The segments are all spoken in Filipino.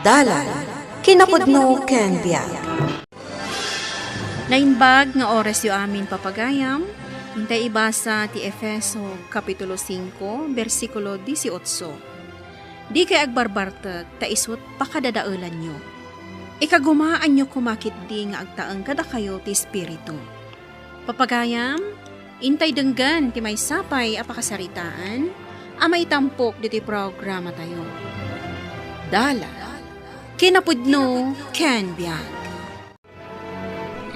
Dalan, kinapudno ken biag. Nainbag nga oras yu amin papagayam, hintay ibasa ti Efeso Kapitulo 5, versikulo 18. Di kay agbarbartag, ta isut pakadadaulan nyo. Ikagumaan nyo kumakit di nga agtaang kada kayo ti Espiritu. Papagayam, intay denggan ti may sapay apakasaritaan, amay tampok di ti programa tayo. Dala, kinapudno ken biag.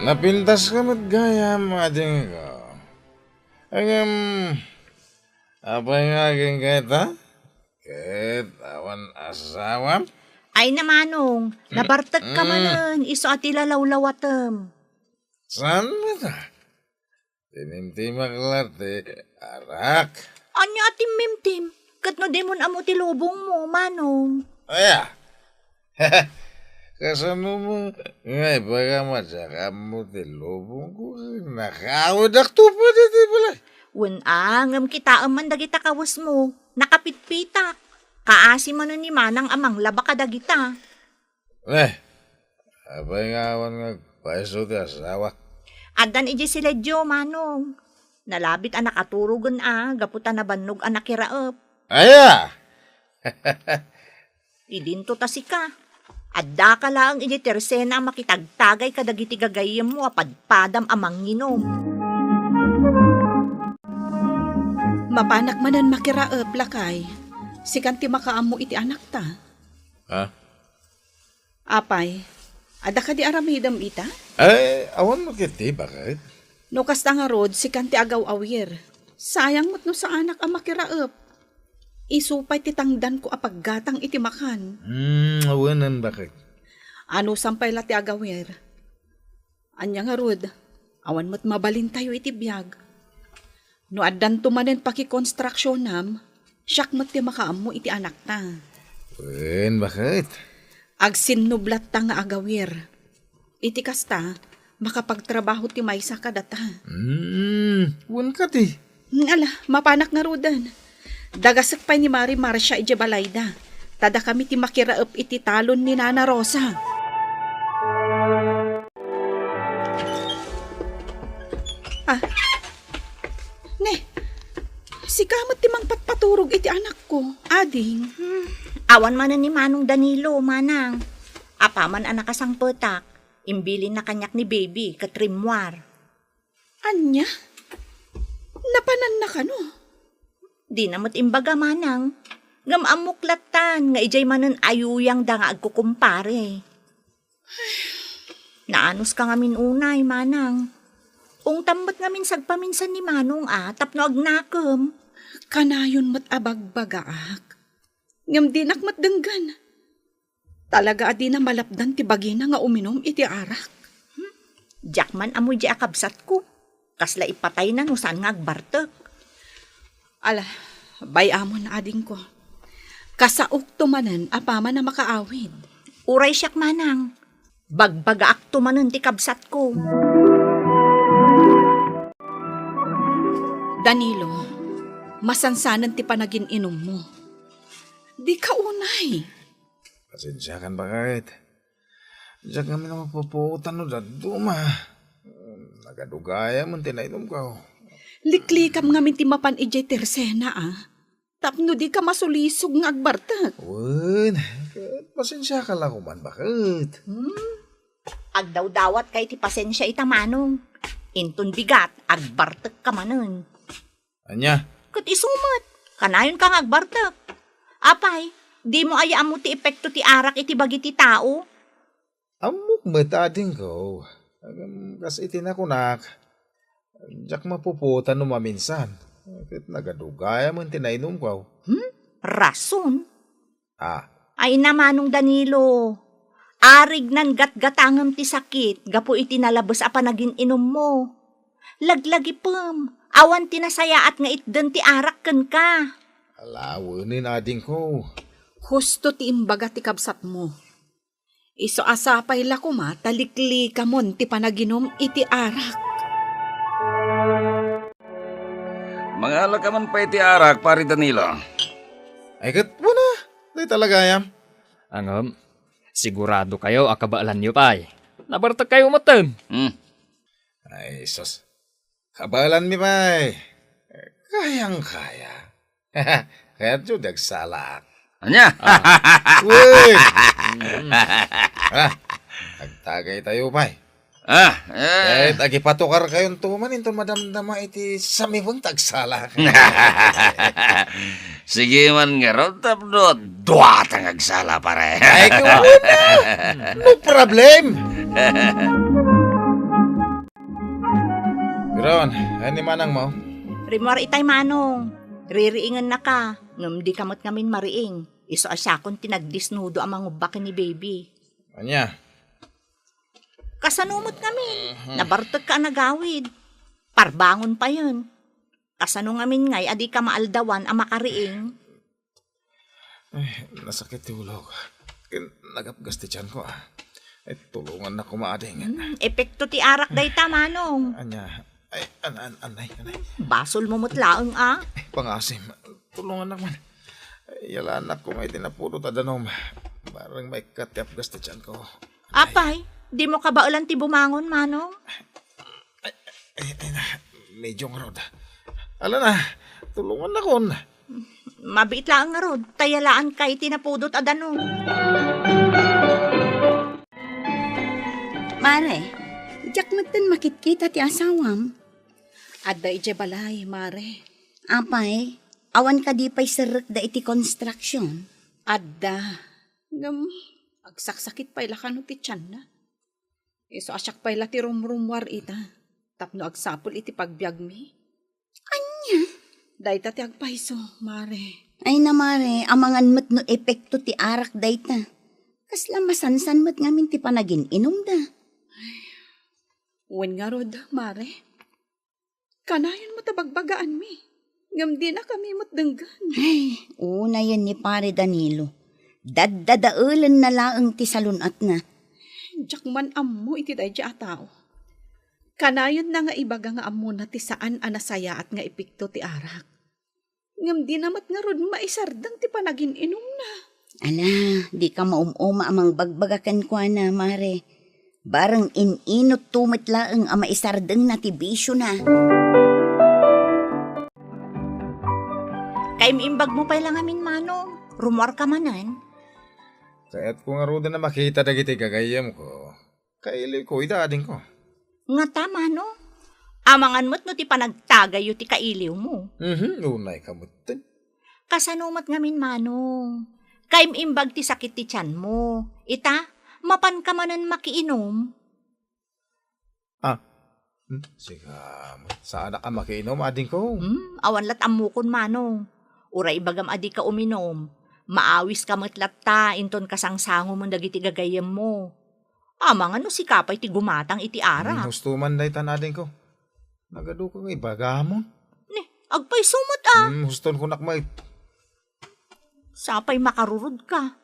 Napintas ka matgayam, ading ko. Agam, apay nga aging kita? Ket awan asawam? Ay namanong, nabartag ka manan, iso at ilalawlawatem. Saan mo ta? Tinimtimak lati, arak. Anya atim mimtim, kat no demon amo ti lubong mo, manong. Aya, kasano mo, ngay baga matsaka mo ti lubong ko, nakaawadak to pa dito pala. Ngam kita aman dagita kawas mo, nakapitpitak. Kaasi man ni manang amang laba ka dagita. Apay nga awan nga paiso ti asawa. Adan iji si Ledyo, manong. Nalabit anak aturugan gaputa na bannog anak kiraep. Aya! Idinto ta si ka. Adda ka lang iji tersena makitagtagay kadagiti gagayem mo apadpadam amang nginom. Mapanak manan makiraep lakay. Sikan ti makaammo iti anak ta. Ha? Apay, ada ka di aramidam ita? Ay, awan mo kiti, bakit? No kasta nga rod, sikan ti agaw awir. Sayang mo't no sa anak ang makiraep. Isupay ti tangdan ko apaggatang iti makan. Awanan bakit? Ano sampay la ti agawir? Anya nga rod, awan mo't mabalin tayo iti biyag. No addan tumanen pakikonstruksyon siyak mo't ti makaammo iti anak ta. Bakit? Agsinnublat ta nga agawir. Iti kasta, makapagtrabaho ti maysa ka data. Wan ka ti. Ala, mapanak nga rodan. Dagasak pa'y ni Mari Marcia iti balayda. Tada kami ti makiraep iti talon ni Nana Rosa. Si kamot ti mangpatpaturog iti anak ko, ading. Awan manan ni Manong Danilo, manang. Apaman anak kasang petak. Imbilin na kanyak ni baby, katrimwar. Anya? Napanan na ka no? Di namot imbaga, manang. Ngam amuklatan, nga ijay manan ayuyang da nga agkukumpare. Naanos ka ngamin unay, manang. Ung tambot ngamin sagpaminsan ni Manong tapno agnakem. Kanayon mat abagbagaak. Ngam dinak mat denggan. Talaga adi na malapdan ti bagina nga uminom iti arak. Jakman amoy di akabsat ko. Kasla ipatay na no saan nga agbartek. Ala, bayamon na ading ko. Kasaok tumanan apama na makaawid. Uray siyak, manang. Bagbagaak tumanan ti kabsat ko. Danilo, masansanan ti panagin inom mo. Di ka unay. Pasensya kan bakit? Diyan kami na mapuputan no daduma. Nagadugaya man tinainom ka. Liklikam nga minti mapan ijay tersena Tapno di ka masulisog nga agbartag. Wan, pasensya ka lang kuman bakit? Agdaw-dawat kay ti pasensya ita, manong. Inton bigat, agbartek ka manon. Anya? Kat isumat, kanayon kang agbartek. Apay, di mo ayaan mo ti epekto ti arak iti bagi ti tao. Amok matading ko. Kasi itinakunak. Diyak mapuputan no maminsan. Kahit nagadugaya man tinainom ko. Rason? Ay namanong Danilo. Arig nan gatgatangam ti sakit, gapo iti nalabos apanagin inom mo. Laglagi pam, awan tinasayaat nga itden ti arak ken ka. Alawanin ading ko. Husto ti imbaga ti kabsat mo. Iso asapay la kuma, talikli ka mon ti panaginom iti arak. Mga alakaman pa iti arak, pari Danilo. Ay kat wala. Di talaga yam. Angam, Sigurado kayo akabaalan niyo pay. Nabartag kayo matan. Ay, sus. Kabalan mi bay. Kayang-kaya. Kaya dyan nagsalak. Anya? Uy! Nagtagay tayo bay. Kahit agipatukar kayong tuman, ito madamdama iti samibang tagsala. Sige man nga ron, tapno, duwat ang agsala pare. Ay, kumuna! No problem! Ron, ano manang mo? Rimar itay manong. Ririingan na ka. Ngam di kamot ngamin mariing. Iso asyakon tinagdisnudo ang mga ubakin ni baby. Anya? Kasanumot kami. Nabartag ka nagawid. Parbangon pa yun. Kasano ngamin ngay, adi ka maaldawan ang makariing. Ay, nasakit tulog. Nagapgas ti tiyan ko Ay, tulungan na kumaading. Epekto ti arak day tamanong. Anya? Ay, anay. Basol mo mutlaang Ay, pangasim. Tulungan naman. Ay, yalanak ko may tinapulot adanom. Parang may katiapgas ti tiyan ko. Apay, di mo kabaulan ti bumangon manong? Ay, medyo nga rod. Ala na, tulungan na kon. Mabit lang nga rod. Tayalaan kay tinapudot adanong. Mare, jak matan makitkita ti asawam. Adda ije balay, mare. Apay, awan ka di pa'y sarek da iti construction. Adda. Ngam, agsaksakit pa ilakan ti tiyan na. Iso asyak pa ila ti rumrumwar ita. Tapno agsapol iti pagbiag mi. Anya? Dayta ti agpaiso, mare. Ay na mare, amangan mat no epekto ti arak dayta. Kasla masansan mat ngamin ti panagin inom da. Wen nga rod, mare. Kanayon mo tabagbagaan mi. Ngam di na kami matdenggan. Ay, una yan ni pare Danilo. Daddadaulan na laang ti salunat na. Diyak man ammo iti day di atao. Kanayon na nga ibaga nga ammo na ti saan anasaya at nga ipikto ti arak. Ngam di namat nga rod maisardang ti panagin inom na. Ala, di ka maumuma amang bagbagakan kwa na, mare. Barang inot tumit laang ama isardeng na ti bisyo na. Kaimimbag mo pa lang amin manong. Rumor ka manan. Kaya't kung nga roda na makita dagiti gagayam ko, kaili ko, idading ko. Nga tama no. Amangan mo't no ti panagtagayo ti kailiw mo. Unay kamutin. Kasanumat ngamin manong. Kaimimbag ti sakit ti tiyan mo. Ita, mapan ka manan makiinom. Siga, saan ka makiinom, ading ko? Awan lat amukon manong. Uray bagam adi ka uminom. Maawis ka matlat ta, inton kasangsango mo dagiti gagayam mo. Amang ano si kapay ti gumatang iti ara. Hustuman day tanading ko. Nagado ko nga ibagamon. Agpay sumot Huston ko nakmay. Sapay makarurod ka.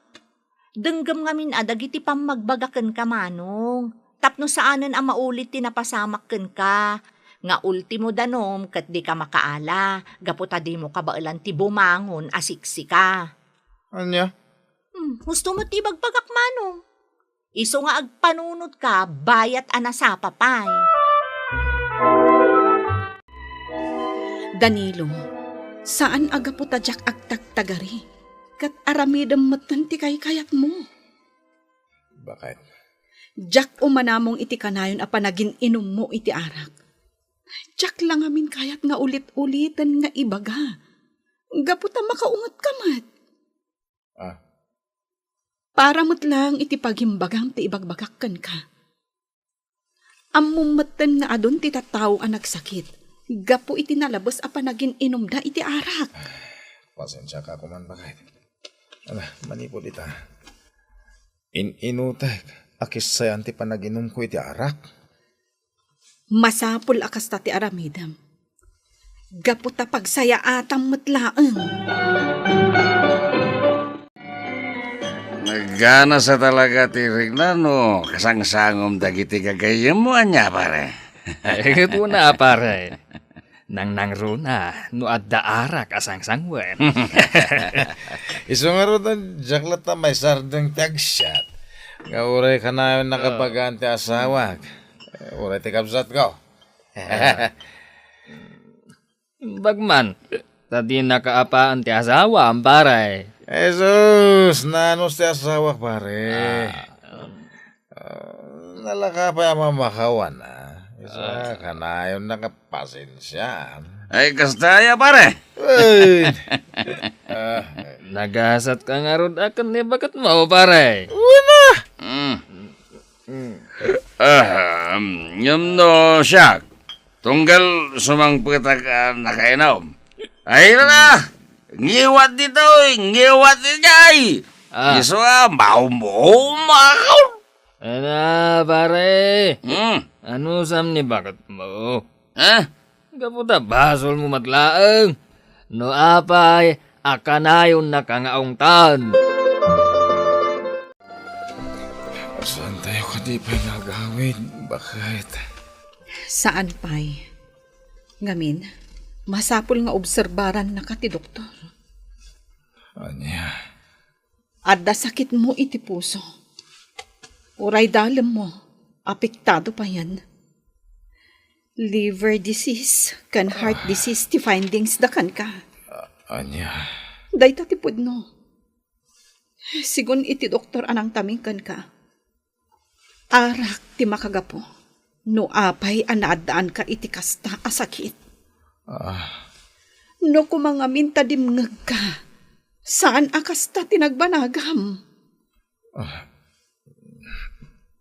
Denggam ngamin dagiti pamagbagaken ka manong. Tapno saanen ang maulit tinapasamakken ka. Nga ultimo danom kat di ka makaala. Gaputa di mo kabailan ti bumangon asiksi ka. Anya? Gusto mo ti bagbagak manong. Iso nga agpanunod ka, bayat anasapa pay. Danilo, saan aga po tadyak agtagtagari? Kat aramidam matan ti kayat mo. Bakit? Jak umanamong iti kanayon a panagin inom mo iti arak. Jak lang amin kayat nga ulit-ulitan nga ibaga. Gaputa makaungat ka mat. Para mo't lang iti paghimbagam ti ibagbagakkan ka. Amumatan nga adon ti tataw ang nagsakit. Gapo iti nalabos a panagin inom da iti arak. Pasensya ka kuman bakit. Manipod ita. Inutek. Akis sayan ti panaginom ko iti arak. Masapul akas ta ti aramidam. Gapo ta pagsaya atang matlaang. Nagana sa talaga ti Rignano, kasangsangom dagiti gagayam mo anya pare. Ay, ito na pare. Nang runa, no adda arak asang sangwen. Iso nga ro na jaklat na may sardang tagsyat. Nga uray ka na yung nakapaganti asawag. Uray ti kabsat ko. Bagman, tadi nakaapaan ti asawa ang paray. Jesus, nanos ti asawag pare. Nalaka pa yung mamakawan Isa ka na yung nakapasensya. Ay, kastaya pare. Uy! Nagasat ka nga ron akan ni bakat mo pare. Yun no siya. Tunggal sumangputak nakainom. Ay na! Ngiwat dito, ngiwat dito. Iso mau makaw. Ana pare. Hmm. Ano sam ni bakat mo? Eh? Kaputa basol mo matlaang. No apay, akanayon nakangaong tan. Saan tayo ka di pa nagawin? Bakit? Saan pa'y? Ngamin, masapul nga obserbaran na ka ti doktor. Anya? Adda sakit mo iti puso. Uray dalem mo, apektado pa yan. Liver disease, kan heart disease, ti findings da kan ka. Anya? Dayta ti pudno. Sigun iti doktor anang taming kan ka. Arak ti makagapo. No apay anaadaan ka iti kasta asakit. No kumangamin ta dimngag ka. Saan akasta tinagbanagam?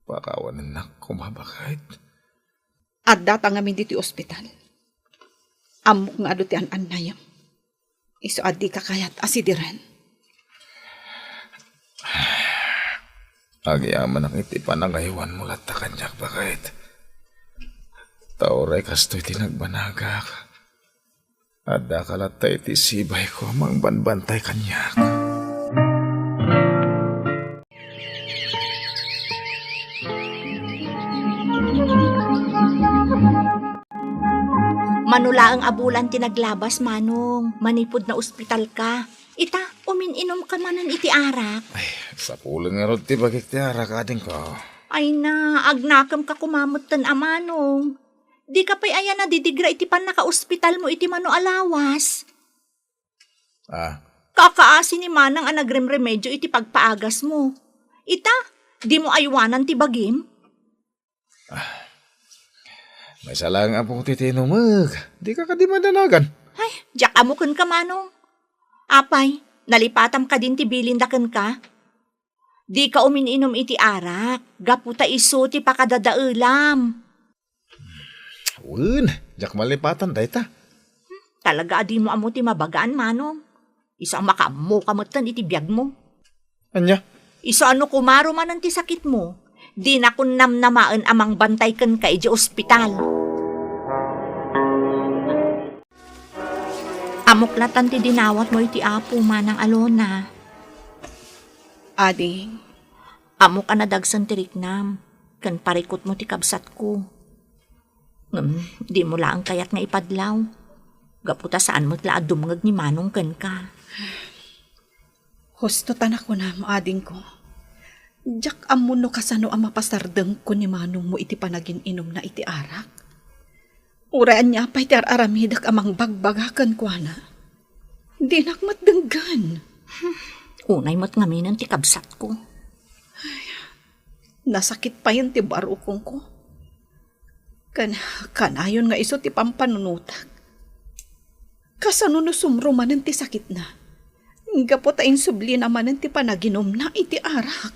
Pakawanan na kumabakit. At datang amin dito ospital. Amok nga ado ti an-anayam. Iso adi kakayat asidiran. Agyaman ang iti panangaywan mo latta kanyak bakit. Tauray kasto'y tinagbanagak. Adda kalata iti sibay ko mang banbantay kanyak. Manula ang abulan tinaglabas, Manong. Manipod na ospital ka. Ita, umininom ka manan iti arak. Sa pulang nga ron ti bagik ti arak ading ko. Ay na, agnakam ka kumamutan, Manong. Di ka pa'y ayan na didigra iti pan naka-ospital mo iti mano alawas. Kakaasi ni Manang ang nagremremedyo iti pagpaagas mo. Ita, di mo aywanan ti bagim? May salang apong titinumag. Di ka kadimadanagan. Ay, jak amukan ka, Manong. Apay, nalipatam ka din ti bilindakan ka. Di ka umininom iti arak. Gaputa iso ti pakadadaulam. Uwan, jak malipatan dayta. Talaga adi mo amo ti mabagaan, Manong. Iso ang makamu kamutan iti biyag mo. Anya? Iso ano kumaro man ti sakit mo. Di na kun namnamaan amang bantay kan ka iti ospital. Amuklatan ti dinawat mo iti apo manang Alona. Ading, Amok anadagsan ti riknam. Kan parikot mo ti kabsat ko. Di mo laang kayak nga ipadlaw. Gaputa saan mo't laad dumngag ni Manong kan ka. husto tanak ko na mo ading ko. Jak amuno kasano ang mapasardeng ko ni Manong mo iti panagin inom na iti arak. Uraan niya pa'y ti aramidak amang bagbagakan ko na. Di nakmatdenggan. Unay mo't ngaminan ti kabsat ko. Nasakit pa yun ti barukong ko. Kanayon nga iso ti pampanunutak. Kasano no sumrumanan ti sakit na. Gapot ayin subli naman ti panaginom na iti arak.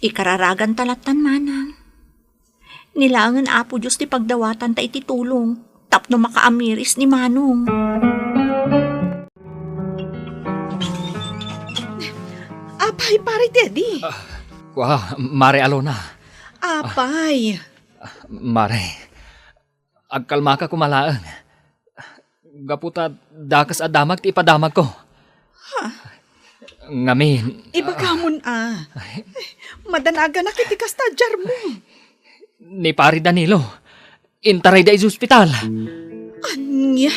Ikararagan talatan, Manang. Nilangan apo Diyos ti pagdawatan ta iti tulong. Tapno makaamiris ni Manong. Apay, pare Teddy. Wah, Mare Alona. Apay. Mare, agkalma ka kumalaan. Gaputa, dakas adamag ti ipadamag ko. Ngamin. Iba ka mun Madanaga na kiti kastadjar mo. Ni Pari Danilo. Intaray da is hospital. Anya.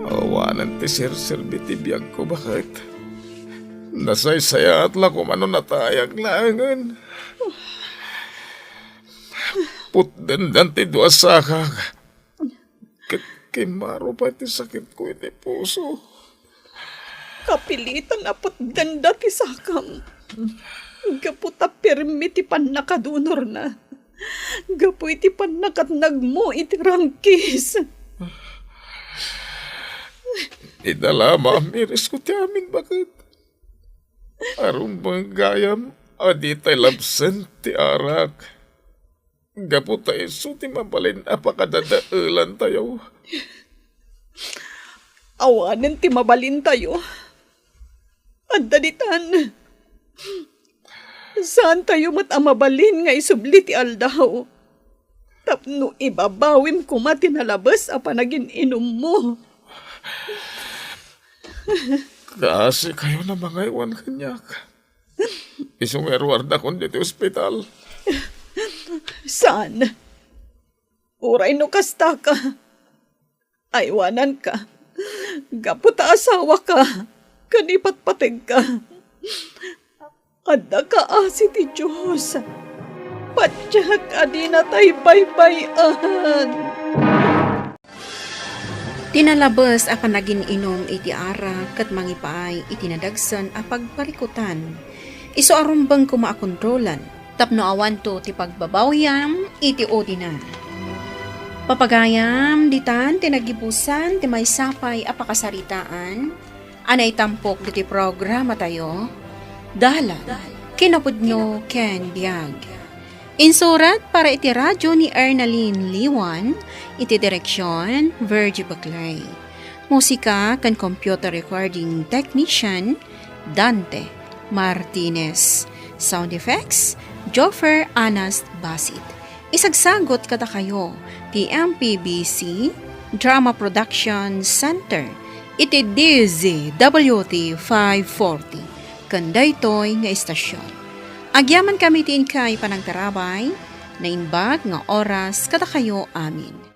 Awanan ti sir-sir bitibiyag ko bakit. Nasaysaya at lako ano natayag langan. Putdan danti dua saka. Kimaro pa ti sakit ko iti puso. Kapilitan apot ganda ti sakam. Gaputa permi ti nakadunor na. Gapu iti nakatnag mo iti rangkis. Idala mamiris ko ti amin bakit. Arum bang gayam adi tay labsen ti arak. Gapu tayo so ti mabalin apakadadaulan tayo. Awanan ti mabalin tayo. Andanitan. Saan tayo mabalin nga isubli ti aldaw? Tapno ibabawim ko matinalabas a panagin inom mo. Kasi kayo na mga iwan kanyak. Isong erwarda kon dito ospital. Saan? Uray no kasta ka. Aywanan ka. Gaputa asawa ka. Kanipat pateg ka. Adda ka asi ti Diyos. Patyak adi na tay baybayan. Tinalabas a panagin inom iti ara kat mangipaay itinadagsan a pagparikutan. Iso arumbang kumaakontrolan. Tapno awan to ti pagbabawyam iti odinan. Papagayam ditan tinagibusan ti may sapay a pakasaritaan. Anay tampok diti programa tayo. Dalan, kinapudno Ken Biag. Insurat para iti radyo ni Ernaline Liwan, iti direksyon Virgie Baclay. Musika kan computer recording technician Dante Martinez. Sound effects Joffer Anas Basit. Isagsagot kada kayo ti MPBC Drama Production Center iti DZWT 540 kanday toy nga istasyon. Agyaman kami tin kay panagtarabay na inbag nga oras kada kayo amin.